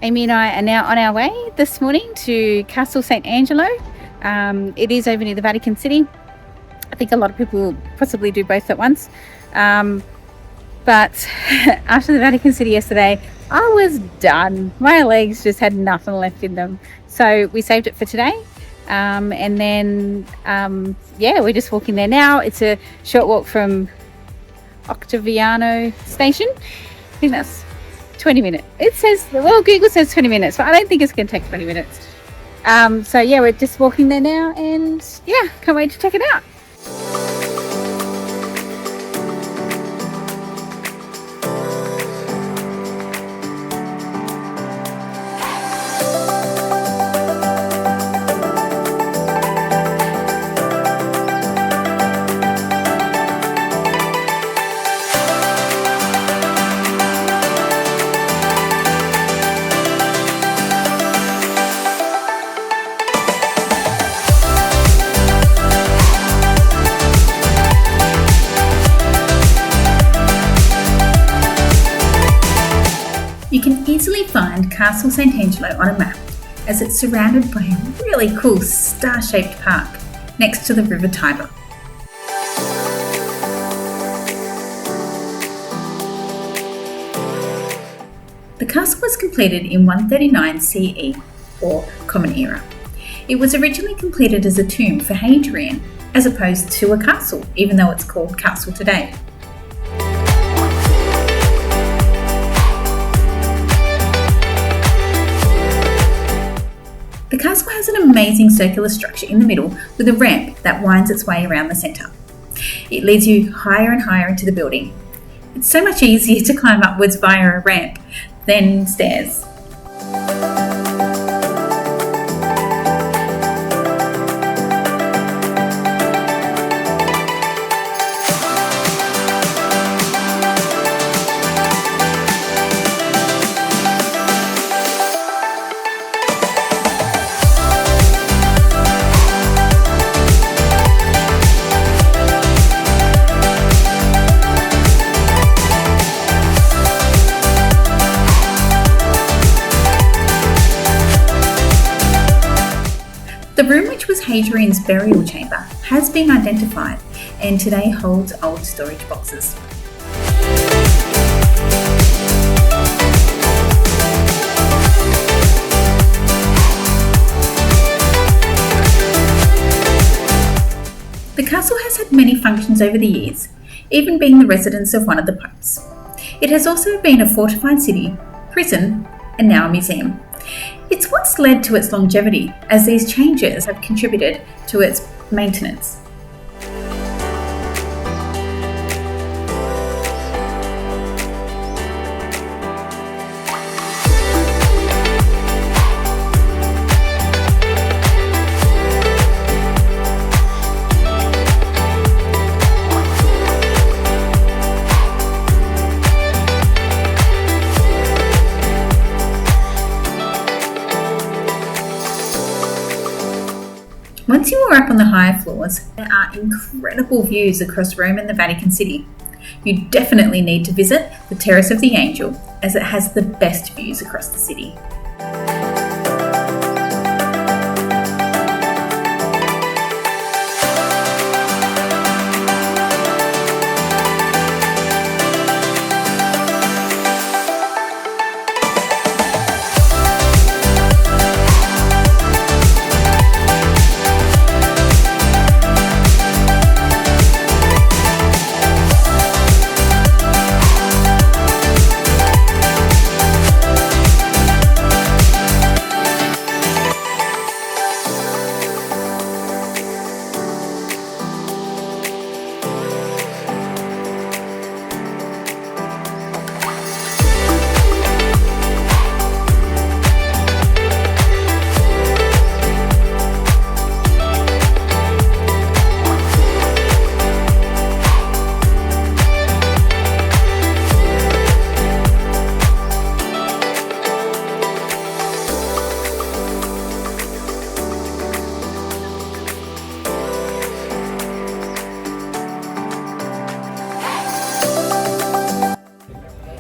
Amy and I are now on our way this morning to Castel Sant'Angelo. It is over near the Vatican City. I think a lot of people possibly do both at once. But after the Vatican City yesterday, I was done. My legs just had nothing left in them. So we saved it for today. And then, we're just walking there now. It's a short walk from Ottaviano station. I think that's 20 minutes. It says, well, Google says 20 minutes, but I don't think it's going to take 20 minutes. We're just walking there now and can't wait to check it out. You can easily find Castel Sant'Angelo on a map, as it's surrounded by a really cool star-shaped park next to the River Tiber. The castle was completed in 139 CE, or Common Era. It was originally completed as a tomb for Hadrian, as opposed to a castle, even though it's called castle today. The castle has an amazing circular structure in the middle with a ramp that winds its way around the centre. It leads you higher and higher into the building. It's so much easier to climb upwards via a ramp than stairs. The room, which was Hadrian's burial chamber, has been identified and today holds old storage boxes. The castle has had many functions over the years, even being the residence of one of the popes. It has also been a fortified city, prison, and now a museum. It's what's led to its longevity, as these changes have contributed to its maintenance. Once you are up on the higher floors, there are incredible views across Rome and the Vatican City. You definitely need to visit the Terrace of the Angel, as it has the best views across the city.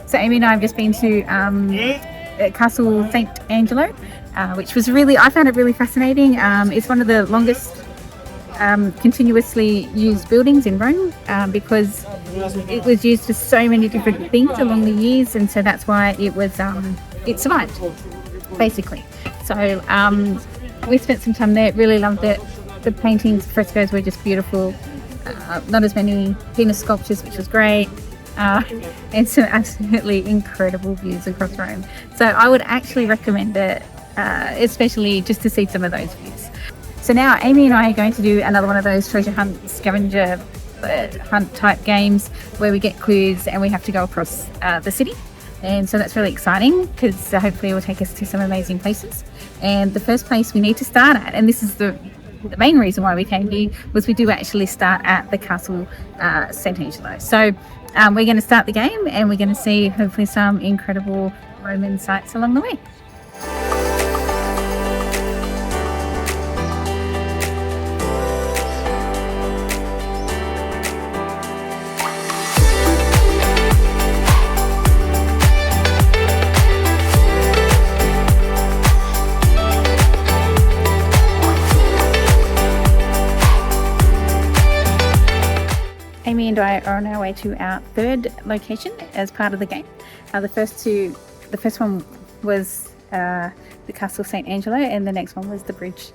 So Amy and I have just been to Castel Sant'Angelo, which was I found it really fascinating. It's one of the longest continuously used buildings in Rome, because it was used for so many different things along the years, and so that's why it survived, basically. So we spent some time there, really loved it. The paintings, frescoes were just beautiful. Not as many Venus sculptures, which was great. And some absolutely incredible views across Rome. So I would actually recommend it, especially just to see some of those views. So now Amy and I are going to do another one of those treasure hunt, scavenger hunt type games where we get clues and we have to go across the city. And so that's really exciting, because hopefully it will take us to some amazing places. And the first place we need to start at, and this is the main reason why we came here, was we do actually start at the Castel Sant'Angelo. So we're going to start the game and we're going to see hopefully some incredible Roman sites along the way. Amy and I are on our way to our third location as part of the game. The first one was the Castel Sant'Angelo, and the next one was the bridge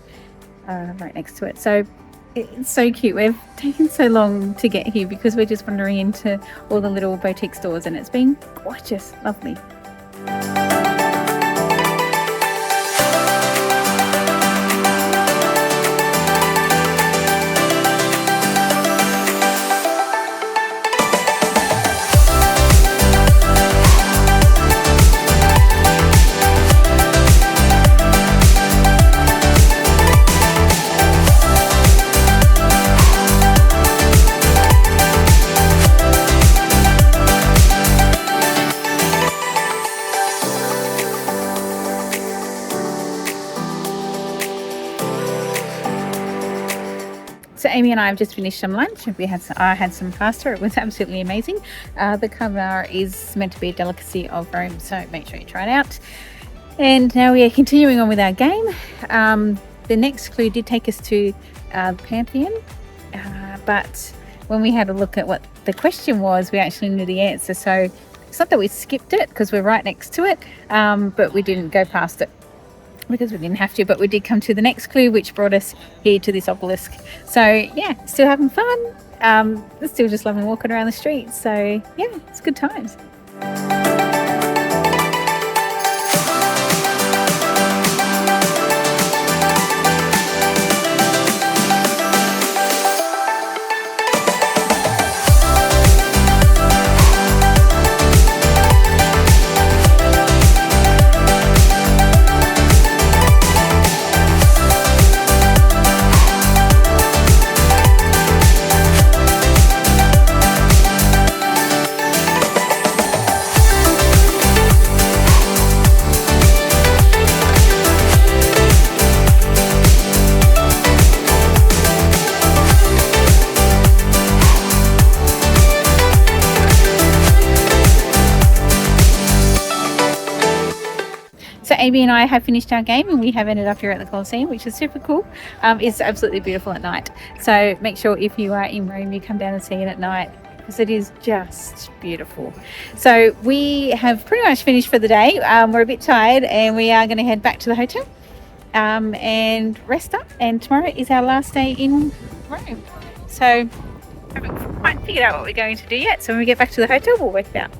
right next to it. So it's so cute. We've taken so long to get here because we're just wandering into all the little boutique stores, and it's been gorgeous, lovely. So Amy and I have just finished some lunch. I had some pasta. It was absolutely amazing. The carbonara is meant to be a delicacy of Rome, so make sure you try it out. And now we are continuing on with our game. The next clue did take us to the Pantheon, but when we had a look at what the question was, we actually knew the answer. So it's not that we skipped it because we're right next to it, but we didn't go past it because we didn't have to, but we did come to the next clue, which brought us here to this obelisk. So yeah, still having fun, still just loving walking around the streets. So yeah, it's good times. So Amy and I have finished our game and we have ended up here at the Colosseum, which is super cool. It's absolutely beautiful at night. So make sure if you are in Rome, you come down and see it at night because it is just beautiful. So we have pretty much finished for the day. We're a bit tired and we are going to head back to the hotel and rest up. And tomorrow is our last day in Rome. So I haven't quite figured out what we're going to do yet. So when we get back to the hotel, we'll work it out.